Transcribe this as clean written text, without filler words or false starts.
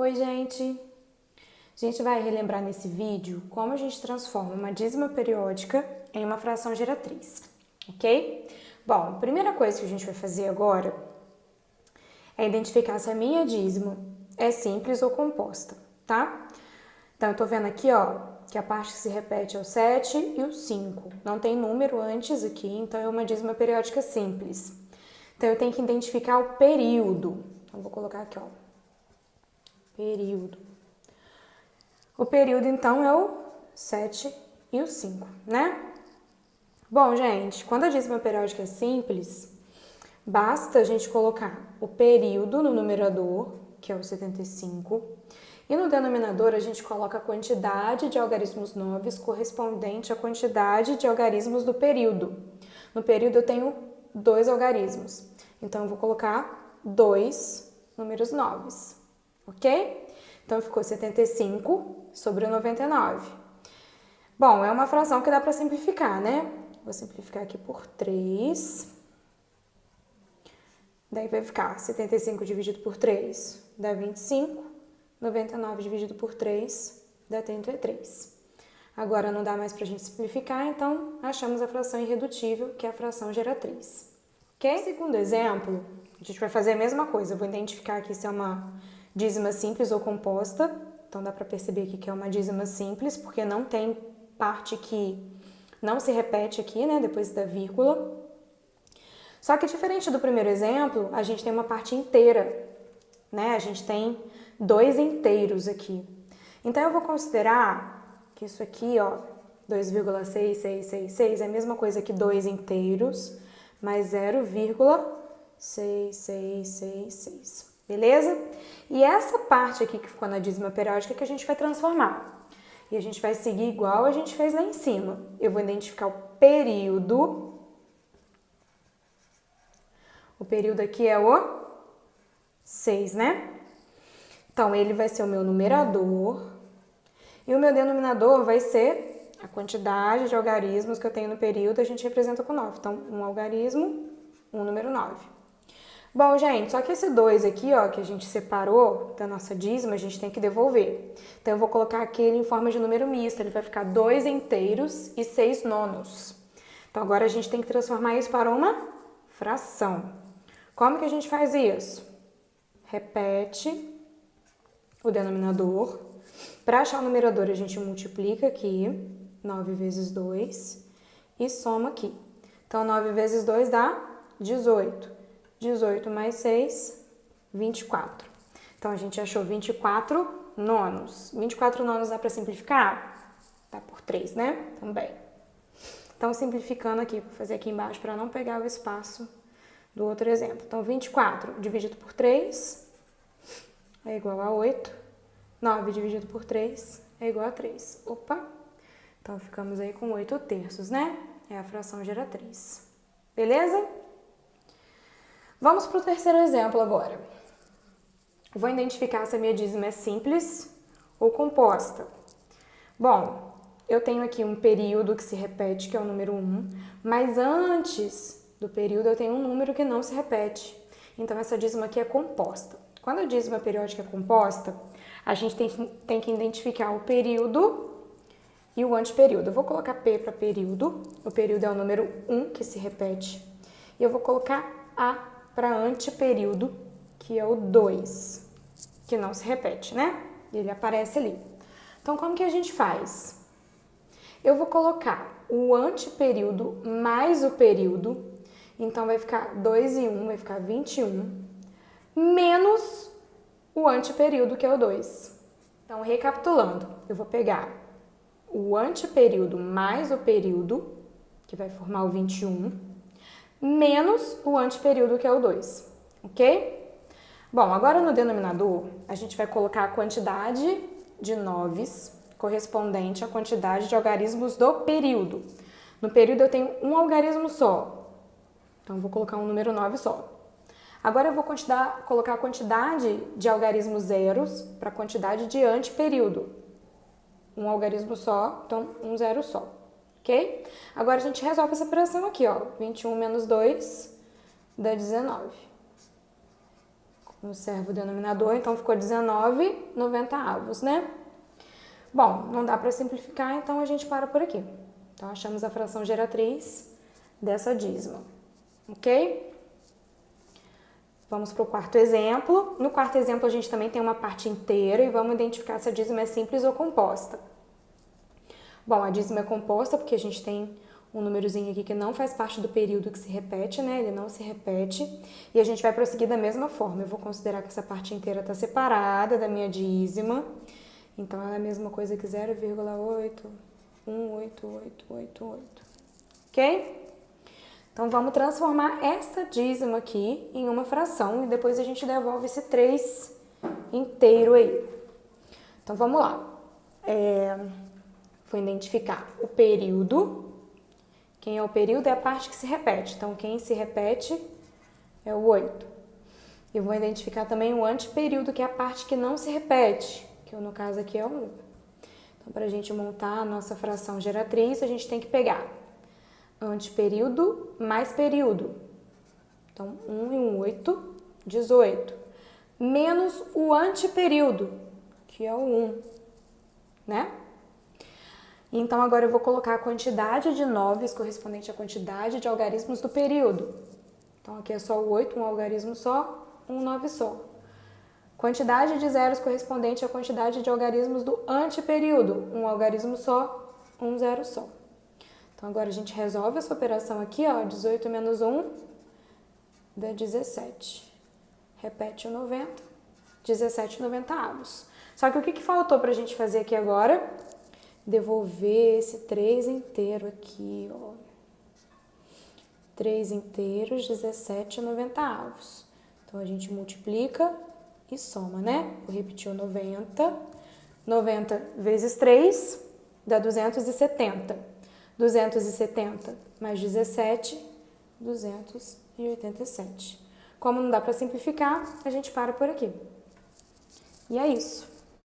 Oi, gente! A gente vai relembrar nesse vídeo como a gente transforma uma dízima periódica em uma fração geratriz, ok? Bom, a primeira coisa que a gente vai fazer agora é identificar se a minha dízima é simples ou composta, tá? Então, eu tô vendo aqui, ó, que a parte que se repete é o 7 e o 5. Não tem número antes aqui, então é uma dízima periódica simples. Então, eu tenho que identificar o período. Então, vou colocar aqui, ó, período. O período, então, é o 7 e o 5, né? Bom, gente, quando a dízima periódica é simples, basta a gente colocar o período no numerador, que é o 75, e no denominador a gente coloca a quantidade de algarismos novos correspondente à quantidade de algarismos do período. No período eu tenho 2 algarismos, então eu vou colocar 2 números novos, ok? Então ficou 75 sobre o 99. Bom, é uma fração que dá para simplificar, né? Vou simplificar aqui por 3. Daí vai ficar 75 dividido por 3 dá 25. 99 dividido por 3 dá 33. Agora não dá mais para a gente simplificar, então achamos a fração irredutível, que é a fração geratriz. Ok? Segundo exemplo, a gente vai fazer a mesma coisa. Eu vou identificar aqui se é uma dízima simples ou composta. Então dá para perceber aqui que é uma dízima simples, porque não tem parte que não se repete aqui, né, depois da vírgula. Só que diferente do primeiro exemplo, a gente tem uma parte inteira, né? A gente tem 2 inteiros aqui. Então eu vou considerar que isso aqui, ó, 2,6666 é a mesma coisa que 2 inteiros mais 0,6666, beleza? E essa parte aqui que ficou na dízima periódica que a gente vai transformar. E a gente vai seguir igual a gente fez lá em cima. Eu vou identificar o período. O período aqui é o 6, né? Então, ele vai ser o meu numerador. E o meu denominador vai ser a quantidade de algarismos que eu tenho no período, a gente representa com 9. Então, um algarismo, um número 9. Bom, gente, só que esse 2 aqui, ó, que a gente separou da nossa dízima, a gente tem que devolver. Então, eu vou colocar aqui ele em forma de número misto. Ele vai ficar 2 inteiros e 6 nonos. Então, agora a gente tem que transformar isso para uma fração. Como que a gente faz isso? Repete o denominador. Para achar o numerador, a gente multiplica aqui, 9 vezes 2, e soma aqui. Então, 9 vezes 2 dá 18. 18 mais 6, 24. Então, a gente achou 24 nonos. 24 nonos dá para simplificar? Dá por 3, né? Também. Então, simplificando aqui, vou fazer aqui embaixo para não pegar o espaço do outro exemplo. Então, 24 dividido por 3 é igual a 8. 9 dividido por 3 é igual a 3. Opa! Então, ficamos aí com 8 terços, né? É a fração geratriz. Beleza? Vamos para o terceiro exemplo agora. Vou identificar se a minha dízima é simples ou composta. Bom, eu tenho aqui um período que se repete, que é o número 1, mas antes do período eu tenho um número que não se repete. Então, essa dízima aqui é composta. Quando a dízima periódica é composta, a gente tem que identificar o período e o anteperíodo. Eu vou colocar P para período. O período é o número 1 que se repete. E eu vou colocar A para anteperíodo, que é o 2, que não se repete, né? Ele aparece ali. Então, como que a gente faz? Eu vou colocar o anteperíodo mais o período. Então, vai ficar 2 e 1, vai ficar 21, menos o anteperíodo, que é o 2. Então, recapitulando, eu vou pegar o anteperíodo mais o período, que vai formar o 21, menos o anteperíodo, que é o 2, ok? Bom, agora no denominador, a gente vai colocar a quantidade de noves correspondente à quantidade de algarismos do período. No período eu tenho um algarismo só, então eu vou colocar um número 9 só. Agora eu vou colocar a quantidade de algarismos zeros para a quantidade de anteperíodo. Um algarismo só, então um zero só. Ok? Agora a gente resolve essa operação aqui, ó. 21 menos 2 dá 19. Observa o denominador, então ficou 19/90, né? Bom, não dá para simplificar, então a gente para por aqui. Então, achamos a fração geratriz dessa dízima, ok? Vamos para o quarto exemplo. No quarto exemplo, a gente também tem uma parte inteira e vamos identificar se a dízima é simples ou composta. Bom, a dízima é composta porque a gente tem um númerozinho aqui que não faz parte do período que se repete, né? Ele não se repete. E a gente vai prosseguir da mesma forma. Eu vou considerar que essa parte inteira está separada da minha dízima. Então, ela é a mesma coisa que 0,818888. Ok? Então, vamos transformar essa dízima aqui em uma fração e depois a gente devolve esse 3 inteiro aí. Então, vamos lá. Vou identificar o período. Quem é o período é a parte que se repete. Então, quem se repete é o 8. Eu vou identificar também o anteperíodo, que é a parte que não se repete, que no caso aqui é o 1. Então, para a gente montar a nossa fração geratriz, a gente tem que pegar anteperíodo mais período. Então, 1 e 1, 8, 18. Menos o anteperíodo, que é o 1, né? Então, agora eu vou colocar a quantidade de noves correspondente à quantidade de algarismos do período. Então, aqui é só o 8, um algarismo só, um 9 só. Quantidade de zeros correspondente à quantidade de algarismos do anteperíodo, um algarismo só, um zero só. Então, agora a gente resolve essa operação aqui, ó, 18 menos 1 dá 17. Repete o 90, 17/90. Só que o que faltou pra gente fazer aqui agora? Devolver esse 3 inteiro aqui, ó. 3 inteiros, 17/90. Então, a gente multiplica e soma, né? Vou repetir o 90. 90 vezes 3 dá 270. 270 mais 17, 287. Como não dá para simplificar, a gente para por aqui. E é isso.